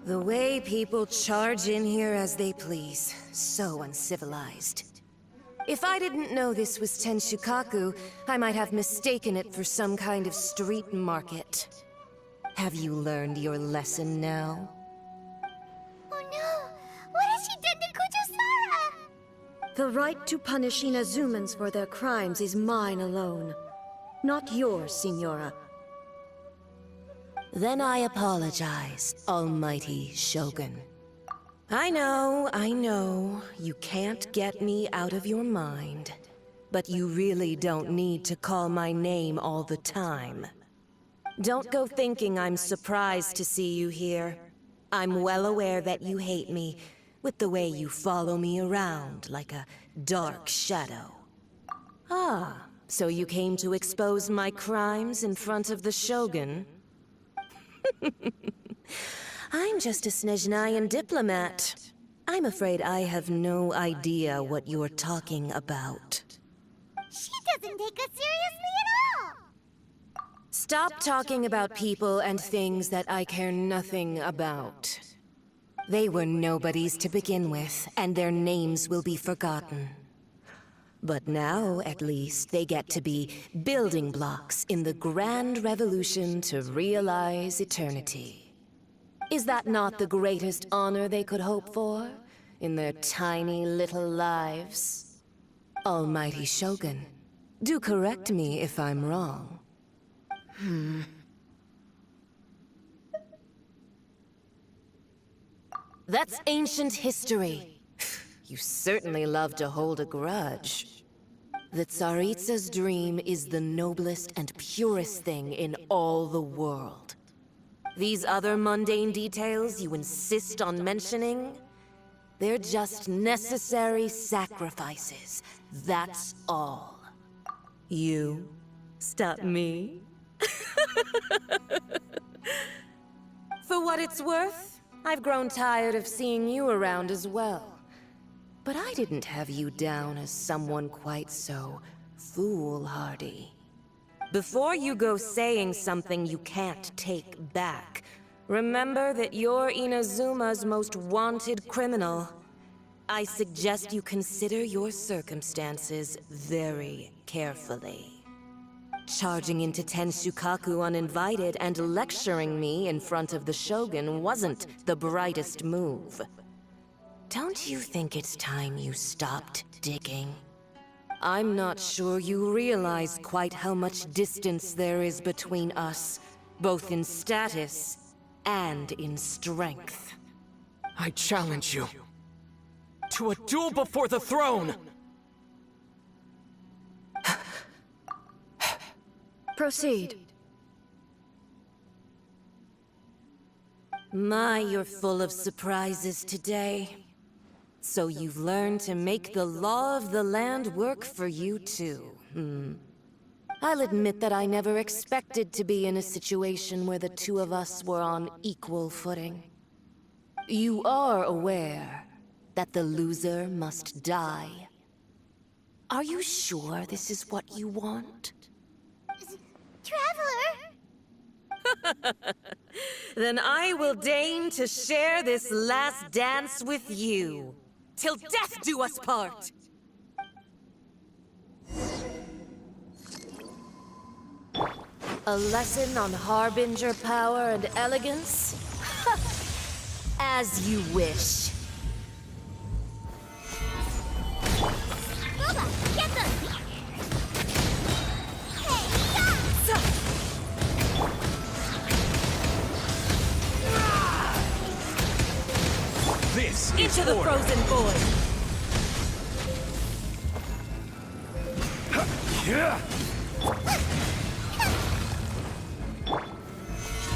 The way people charge in here as they please. So uncivilized. If I didn't know this was Tenshukaku, I might have mistaken it for some kind of street market. Have you learned your lesson now? Oh no! What has she done to Kujusara? The right to punish Inazumans for their crimes is mine alone. Not yours, Signora. Then I apologize, almighty Shogun. I know, you can't get me out of your mind. But you really don't need to call my name all the time. Don't go thinking I'm surprised to see you here. I'm well aware that you hate me, with the way you follow me around like a dark shadow. Ah, so you came to expose my crimes in front of the Shogun? I'm just a Snezhnayan diplomat. I'm afraid I have no idea what you're talking about. She doesn't take us seriously at all! Stop talking about people and things that I care nothing about. They were nobodies to begin with, and their names will be forgotten. But now, at least, they get to be building blocks in the grand revolution to realize eternity. Is that not the greatest honor they could hope for in their tiny little lives? Almighty Shogun, do correct me if I'm wrong. That's ancient history. You certainly love to hold a grudge. The Tsaritsa's dream is the noblest and purest thing in all the world. These other mundane details you insist on mentioning, they're just necessary sacrifices. That's all. You stop me? For what it's worth, I've grown tired of seeing you around as well. But I didn't have you down as someone quite so foolhardy. Before you go saying something you can't take back, remember that you're Inazuma's most wanted criminal. I suggest you consider your circumstances very carefully. Charging into Tenshukaku uninvited and lecturing me in front of the Shogun wasn't the brightest move. Don't you think it's time you stopped digging? I'm not sure you realize quite how much distance there is between us, both in status and in strength. I challenge you to a duel before the throne! Proceed. My, you're full of surprises today. So you've learned to make the law of the land work for you too, I'll admit that I never expected to be in a situation where the two of us were on equal footing. You are aware that the loser must die. Are you sure this is what you want? Traveler! Then I will deign to share this last dance with you. Till death do us part! A lesson on harbinger power and elegance? As you wish. Boba, get them! This is Into the order. frozen void! Yeah.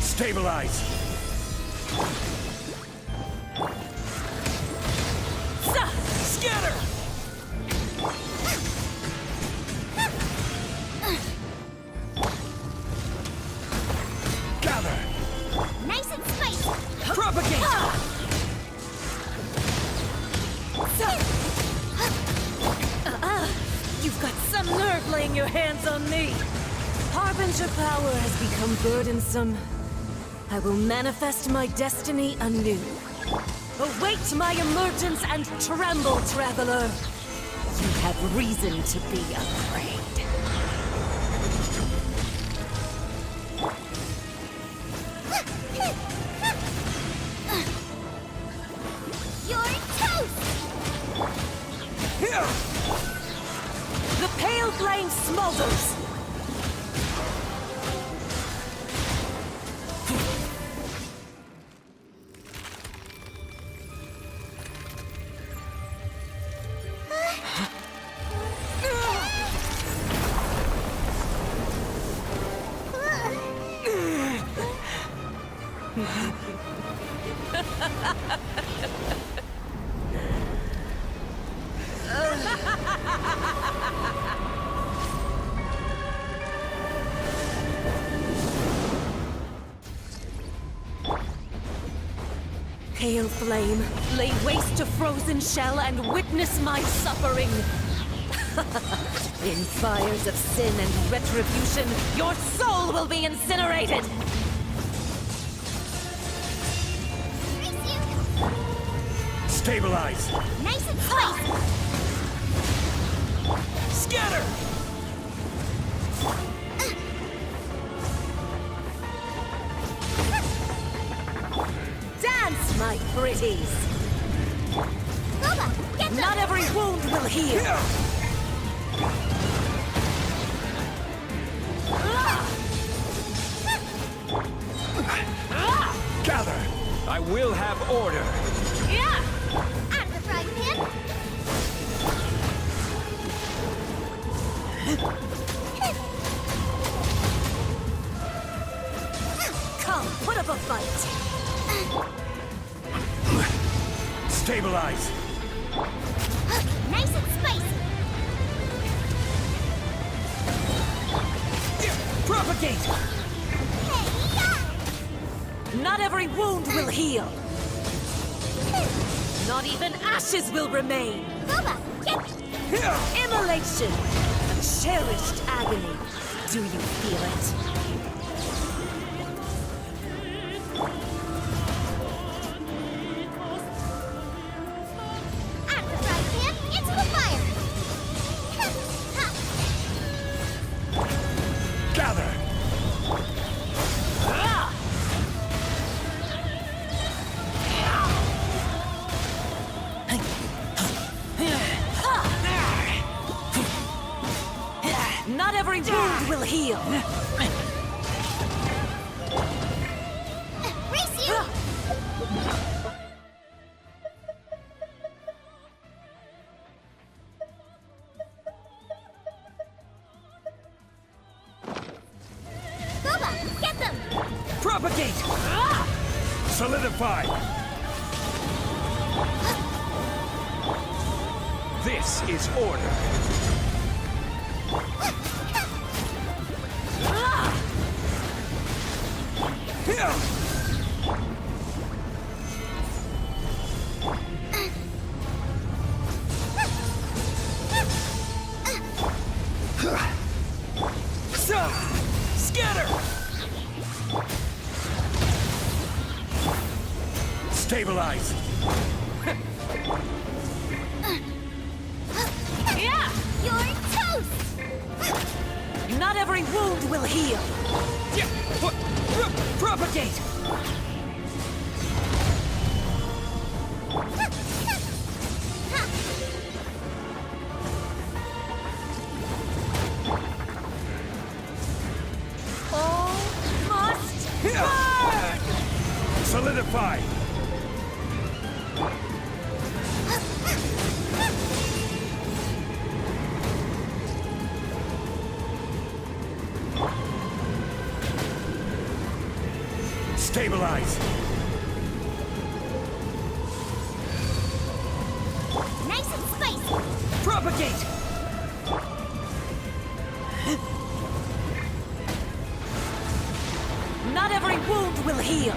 Stabilize. Scatter. Gather. Nice and spicy! Propagate. You've got some nerve laying your hands on me! Harbinger power has become burdensome. I will manifest my destiny anew. Await my emergence and tremble, traveler. You have reason to be afraid. You're toast! The pale flame smolders! Pale flame, lay waste to frozen shell and witness my suffering. In fires of sin and retribution, your soul will be incinerated! Race you! Stabilize! Nice and spicy! Scatter! Dance, my pretties! Boba, get them! Not every wound will heal! Gather! I will have order! Yeah! Out of the frying pan! Come, put up a fight! Stabilize! Nice and spicy! Propagate! Hey-ya! Not every wound will heal! Not even ashes will remain! Boba, get... Immolation! A cherished agony! Do you feel it? Out of the frying pan, into the fire! Gather! Not every wound will heal! Race you! Boba, get them! Propagate! Solidify! This is order! Scatter! Stabilize! Yeah! You're toast! Not every wound will heal! Propagate! All must burn! Solidify! Stabilize! Nice and spicy! Propagate! Not every wound will heal!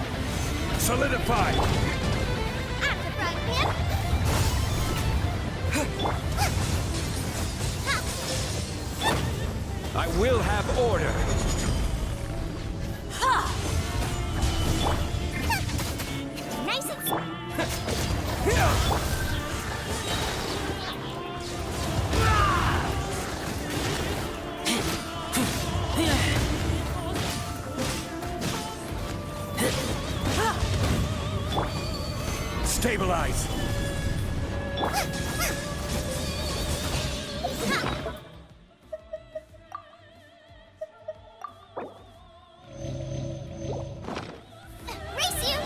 Solidify! Out of the frying pan! I will have order! Stabilize! Race you!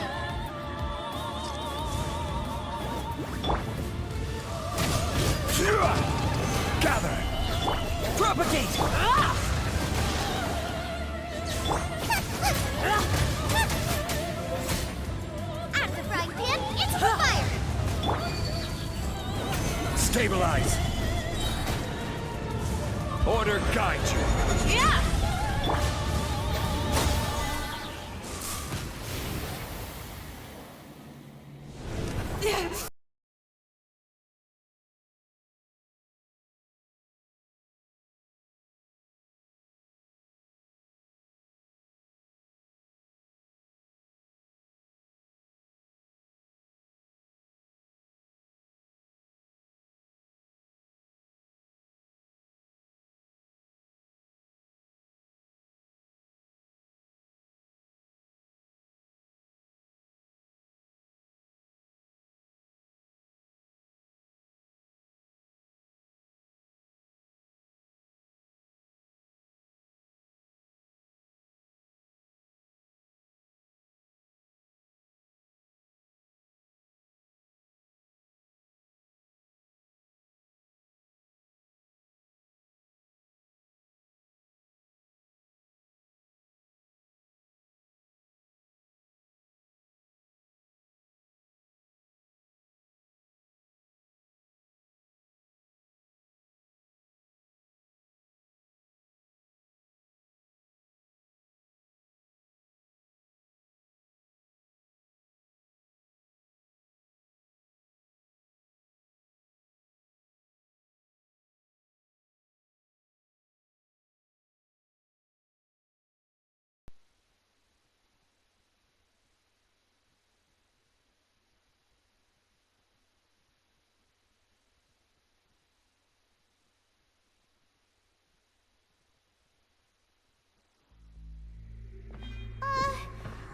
Gather! Propagate! Out of the frying pan, into the fire! Stabilize! Order guide you! Yeah!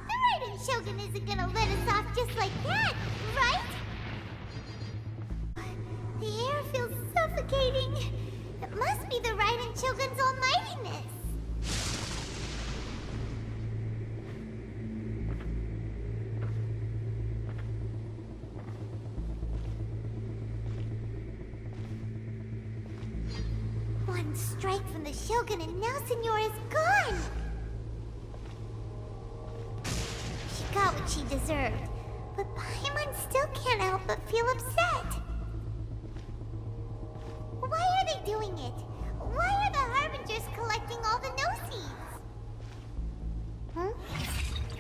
The Raiden Shogun isn't gonna let us off just like that, right? The air feels suffocating. It must be the Raiden Shogun's almightiness. One strike from the Shogun and now Senor is gone! She got what she deserved, but Paimon still can't help but feel upset. Why are they doing it? Why are the Harbingers collecting all the no-seeds? Huh?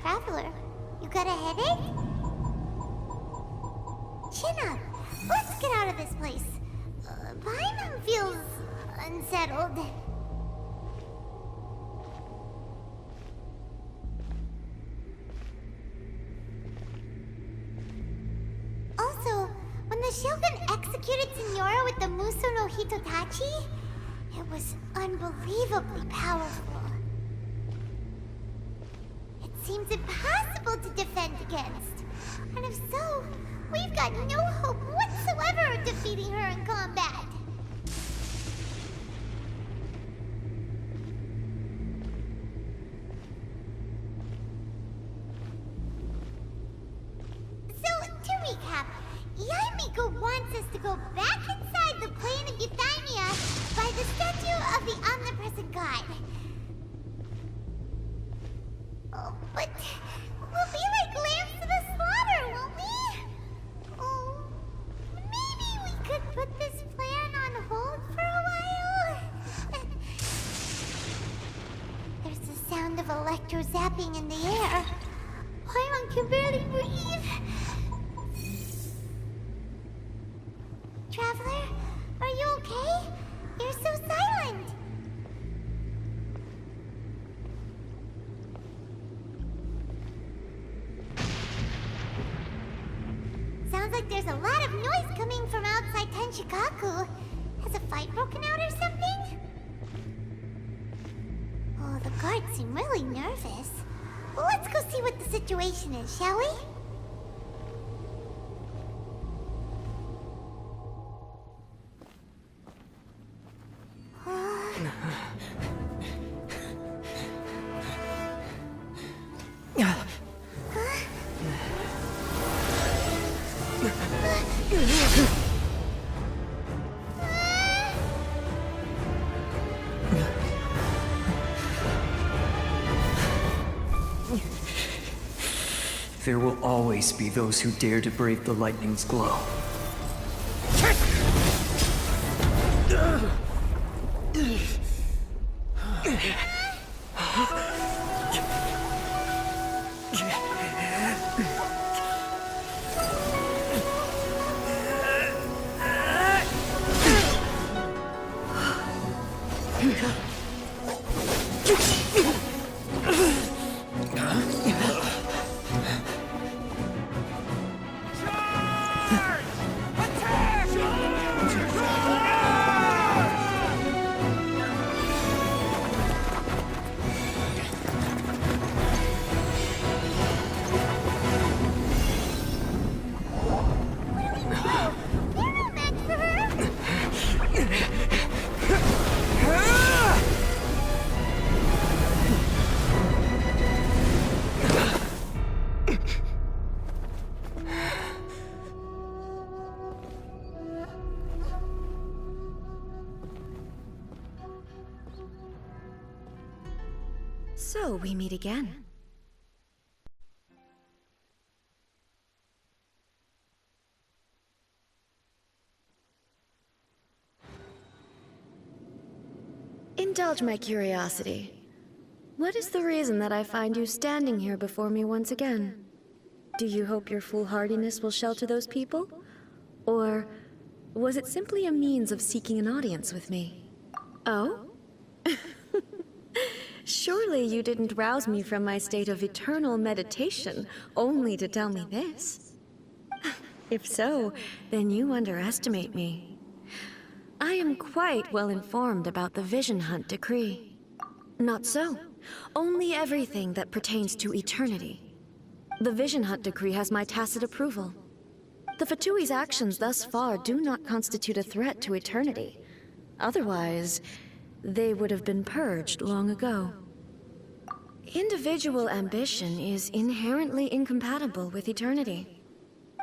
Traveler, you got a headache? Chin up. Let's get out of this place. Paimon feels unsettled. Also, when the Shogun executed Signora with the Muso no Hitotachi, it was unbelievably powerful. It seems impossible to defend against. And if so, we've got no hope whatsoever of defeating her in combat. So, to recap, Yaimiko wants us to go back inside the plane of Euthymia by the statue of the omnipresent god. Oh, but we'll be like lambs to the slaughter, won't we? Oh, maybe we could put this plan on hold for a while? There's the sound of electro-zapping in the air. Paimon can barely breathe. Traveler, are you okay? You're so silent. Sounds like there's a lot of noise coming from outside Tenshikaku. Has a fight broken out or something? Oh, the guards seem really nervous. Well, let's go see what the situation is, shall we? There will always be those who dare to brave the lightning's glow. So we meet again. Indulge my curiosity. What is the reason that I find you standing here before me once again? Do you hope your foolhardiness will shelter those people? Or was it simply a means of seeking an audience with me? Oh? Surely you didn't rouse me from my state of eternal meditation only to tell me this. If so, then you underestimate me. I am quite well informed about the Vision Hunt decree. Not so. Only everything that pertains to eternity. The Vision Hunt decree has my tacit approval. The Fatui's actions thus far do not constitute a threat to eternity. Otherwise, they would have been purged long ago. Individual ambition is inherently incompatible with eternity.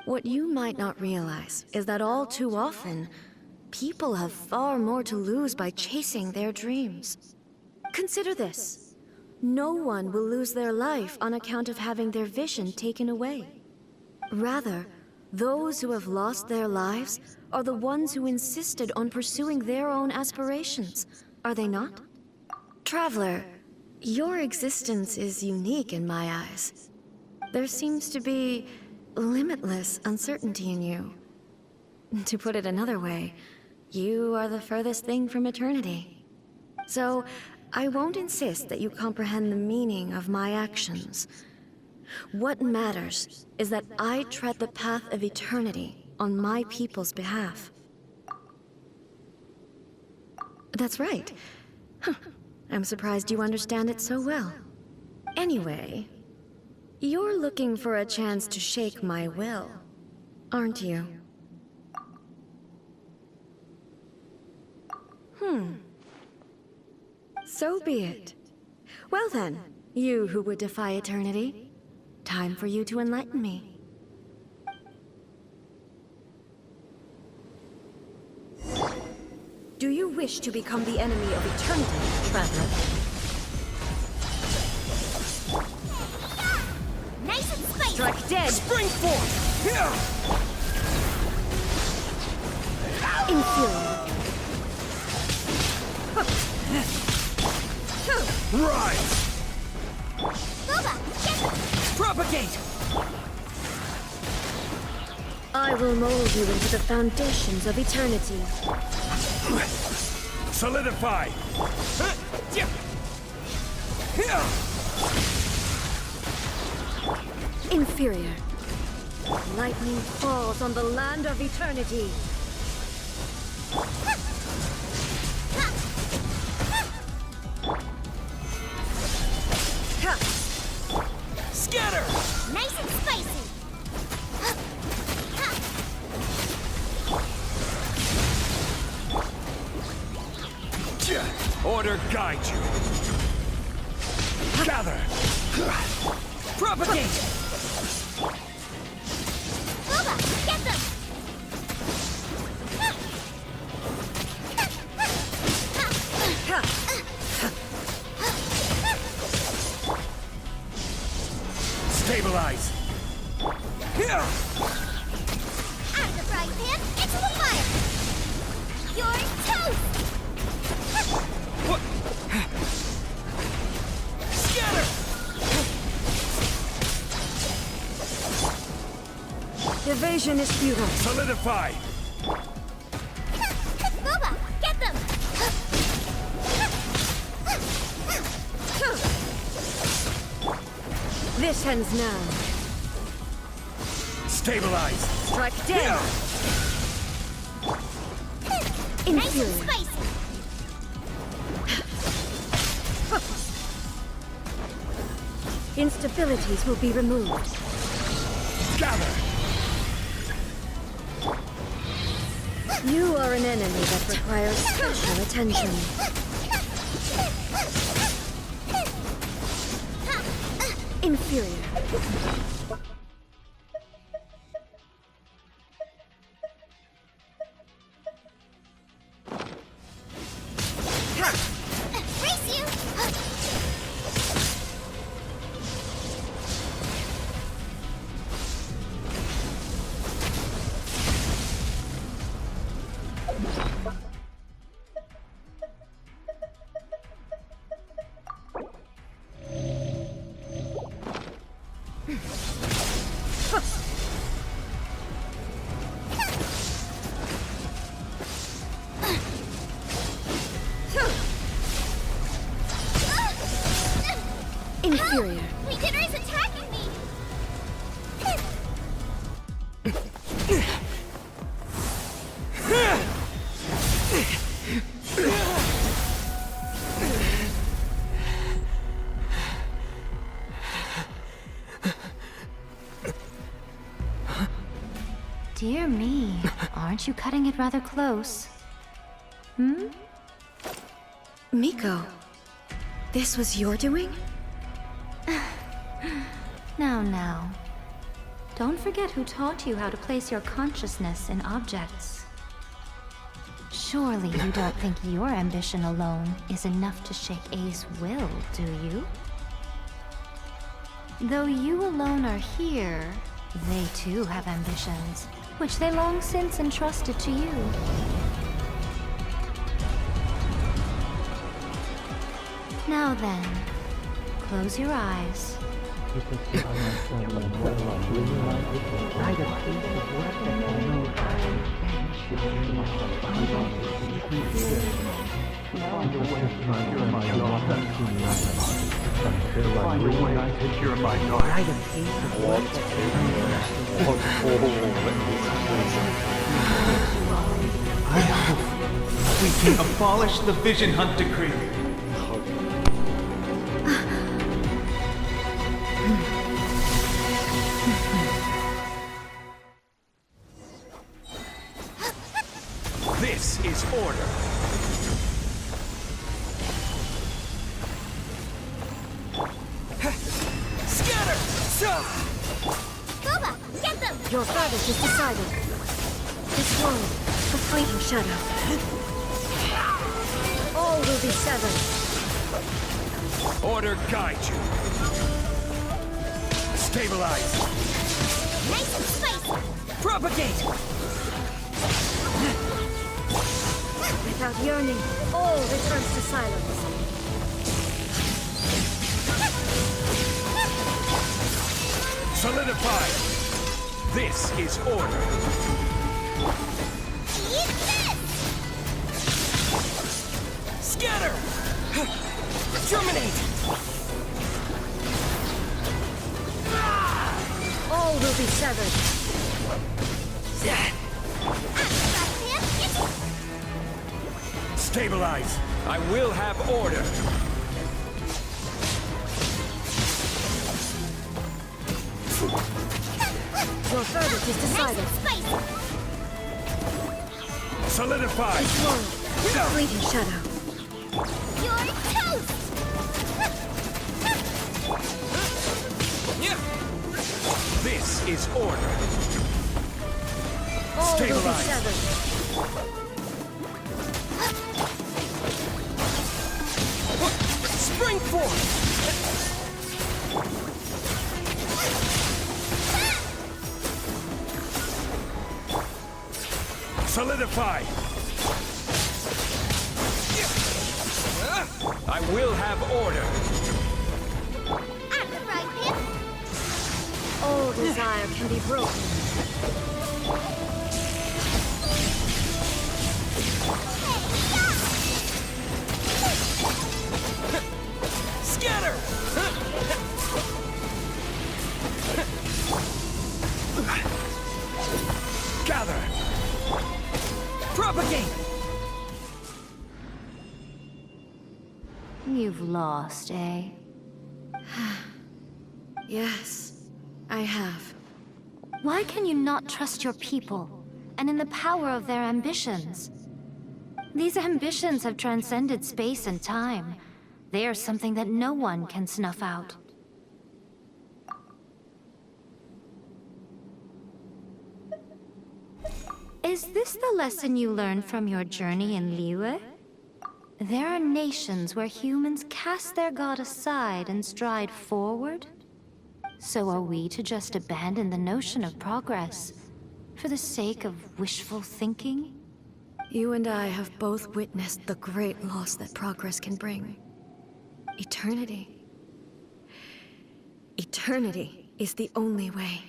What you might not realize is that all too often, people have far more to lose by chasing their dreams. Consider this. No one will lose their life on account of having their vision taken away. Rather, those who have lost their lives are the ones who insisted on pursuing their own aspirations, are they not? Traveler, your existence is unique in my eyes. There seems to be limitless uncertainty in you. To put it another way, you are the furthest thing from eternity. So, I won't insist that you comprehend the meaning of my actions. What matters is that I tread the path of eternity on my people's behalf. That's right. Huh. I'm surprised you understand it so well. Anyway, you're looking for a chance to shake my will, aren't you? So be it. Well then, you who would defy eternity, time for you to enlighten me. Do you wish to become the enemy of eternity, traveler? Nice and spicy! Strike dead! Spring forth! Here! Inferior. Rise! Boba, get Propagate! I will mold you into the foundations of eternity. Solidify! Inferior. Lightning falls on the land of eternity. Scatter! nice and spicy! Order guide you. Gather! Propagate! Boba, get them! Stabilize! Out of the frying pan, into the fire! You're toast! Scatter! Evasion is futile. Solidify! Boba, get them! This ends now. Stabilize! Strike dead. Nice and Inferior. spicy! Instabilities will be removed. Gather! You are an enemy that requires special attention. Inferior. Race you! Inferior. Weakener is attacking me! Dear me, aren't you cutting it rather close? Hmm? Miko, this was your doing? Now. Don't forget who taught you how to place your consciousness in objects. Surely you don't think your ambition alone is enough to shake A's will, do you? Though you alone are here, they too have ambitions, which they long since entrusted to you. Now then, close your eyes. I hope we can abolish the Vision Hunt Decree. This is order! Scatter! Boba, get them! Your verdict is decided. This one, the fleeting shadow. All will be severed. Order guide you! Stabilize! Nice and spicy! Propagate! Without yearning, all returns to silence. Solidify! This is order! Eat this! Scatter! Terminate! All will be severed. Stabilize! I will have order! Your verdict is decided. Solidify! This one, the fleeting shadow. You're toast! This is order! All will be Stabilize. severed. Spring forth! Solidify! I will have order! At the Raiden! All desire can be broken. Scatter! Gather! Propagate! You've lost, eh? Yes, I have. Why can you not trust your people, and in the power of their ambitions? These ambitions have transcended space and time. They are something that no one can snuff out. Is this the lesson you learned from your journey in Liyue? There are nations where humans cast their god aside and stride forward? So are we to just abandon the notion of progress for the sake of wishful thinking? You and I have both witnessed the great loss that progress can bring. Eternity. Eternity is the only way.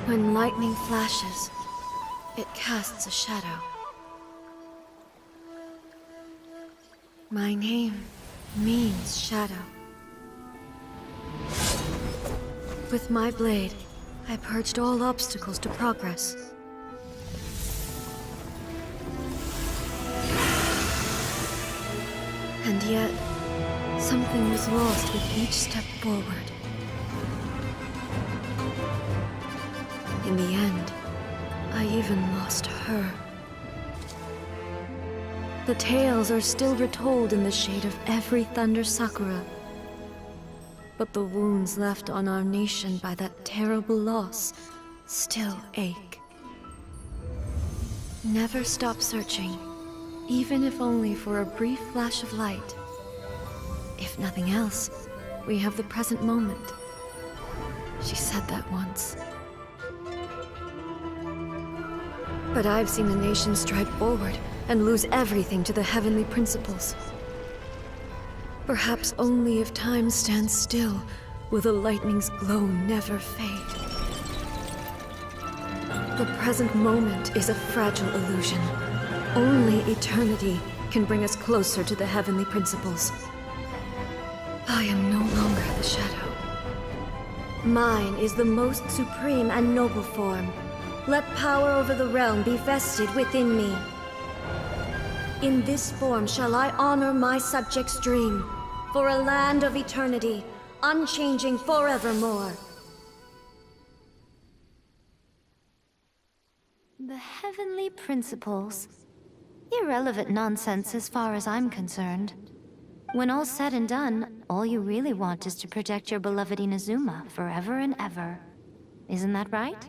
When lightning flashes, it casts a shadow. My name means shadow. With my blade, I purged all obstacles to progress. And yet, something was lost with each step forward. In the end, I even lost her. The tales are still retold in the shade of every Thunder Sakura. But the wounds left on our nation by that terrible loss still ache. Never stop searching, even if only for a brief flash of light. If nothing else, we have the present moment. She said that once. But I've seen a nation stride forward and lose everything to the heavenly principles. Perhaps only if time stands still will the lightning's glow never fade. The present moment is a fragile illusion. Only eternity can bring us closer to the heavenly principles. I am no longer the shadow. Mine is the most supreme and noble form. Let power over the realm be vested within me. In this form shall I honor my subjects' dream, for a land of eternity, unchanging forevermore. The heavenly principles. Irrelevant nonsense as far as I'm concerned. When all's said and done, all you really want is to protect your beloved Inazuma forever and ever. Isn't that right?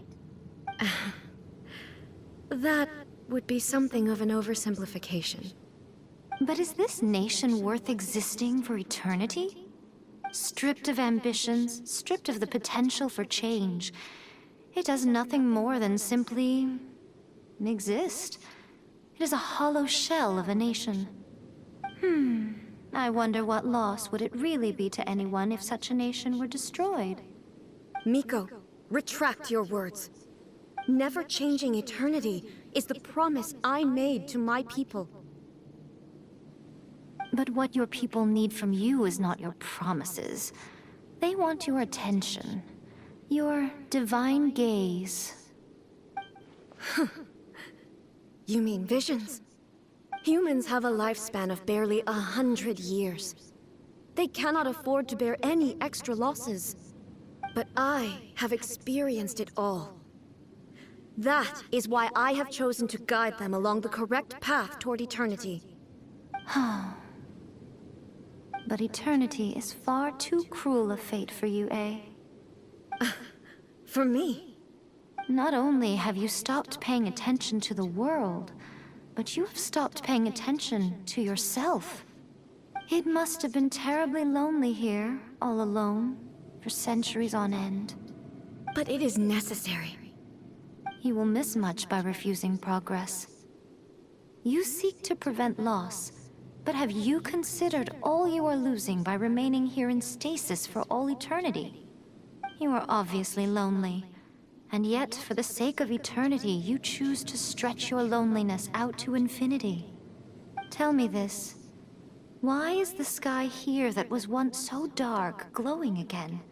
That would be something of an oversimplification. But is this nation worth existing for eternity? Stripped of ambitions, stripped of the potential for change, it does nothing more than simply exist. It is a hollow shell of a nation. I wonder what loss would it really be to anyone if such a nation were destroyed? Miko, retract your words. Never changing eternity is the promise I made to my people. But what your people need from you is not your promises. They want your attention. Your divine gaze. You mean visions? Humans have a lifespan of barely 100 years. They cannot afford to bear any extra losses. But I have experienced it all. That is why I have chosen to guide them along the correct path toward eternity. But eternity is far too cruel a fate for you, eh? For me? Not only have you stopped paying attention to the world, but you have stopped paying attention to yourself. It must have been terribly lonely here, all alone, for centuries on end. But it is necessary. You will miss much by refusing progress. You seek to prevent loss, but have you considered all you are losing by remaining here in stasis for all eternity? You are obviously lonely, and yet for the sake of eternity, you choose to stretch your loneliness out to infinity. Tell me this. Why is the sky here that was once so dark glowing again?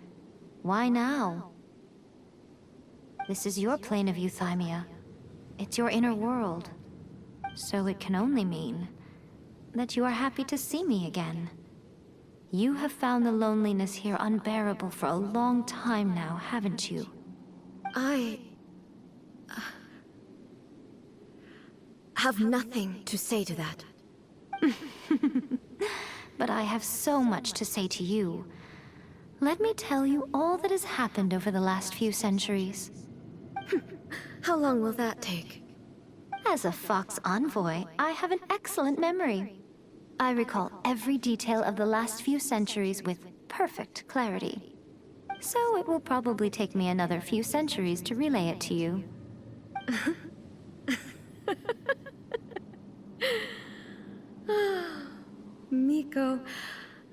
Why now? This is your plane of euthymia. It's your inner world. So it can only mean that you are happy to see me again. You have found the loneliness here unbearable for a long time now, haven't you? I have nothing to say to that. But I have so much to say to you. Let me tell you all that has happened over the last few centuries. How long will that take? As a Fox envoy, I have an excellent memory. I recall every detail of the last few centuries with perfect clarity. So it will probably take me another few centuries to relay it to you. Miko,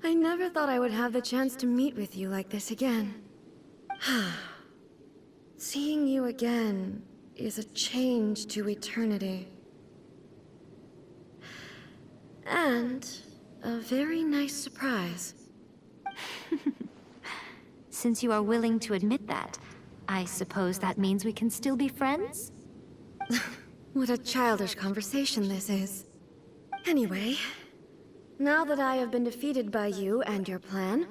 I never thought I would have the chance to meet with you like this again. Seeing you again is a change to eternity. And a very nice surprise. Since you are willing to admit that, I suppose that means we can still be friends? What a childish conversation this is. Anyway, now that I have been defeated by you and your plan,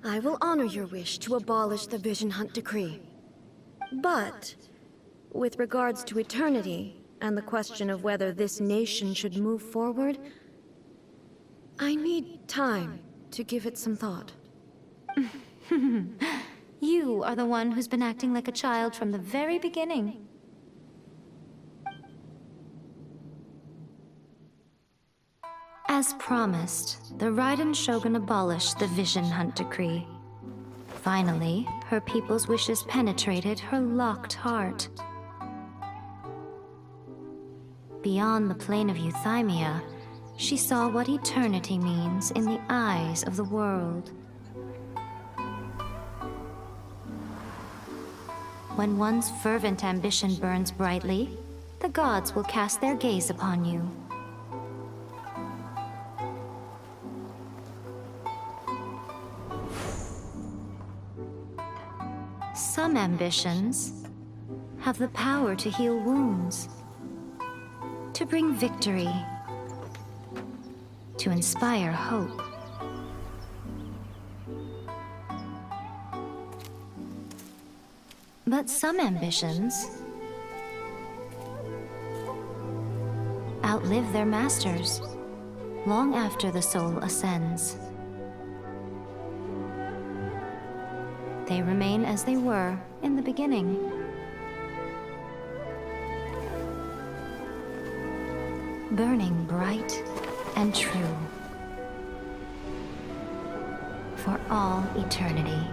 I will honor your wish to abolish the Vision Hunt Decree. But, with regards to eternity, and the question of whether this nation should move forward, I need time to give it some thought. You are the one who's been acting like a child from the very beginning. As promised, the Raiden shogun abolished the Vision Hunt Decree. Finally, her people's wishes penetrated her locked heart. Beyond the plane of euthymia, she saw what eternity means in the eyes of the world. When one's fervent ambition burns brightly, the gods will cast their gaze upon you. Some ambitions have the power to heal wounds, to bring victory, to inspire hope. But some ambitions outlive their masters long after the soul ascends. They remain as they were in the beginning. Burning bright and true for all eternity.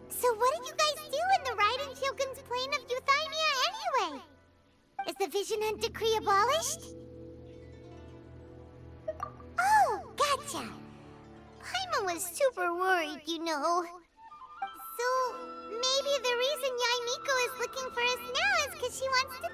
So what did you guys do in the Raiden Shogun's plane of euthymia anyway? Is the Vision Hunt Decree abolished? Oh, gotcha. Paimon was super worried, you know. So maybe the reason Yaimiko is looking for us now is because she wants to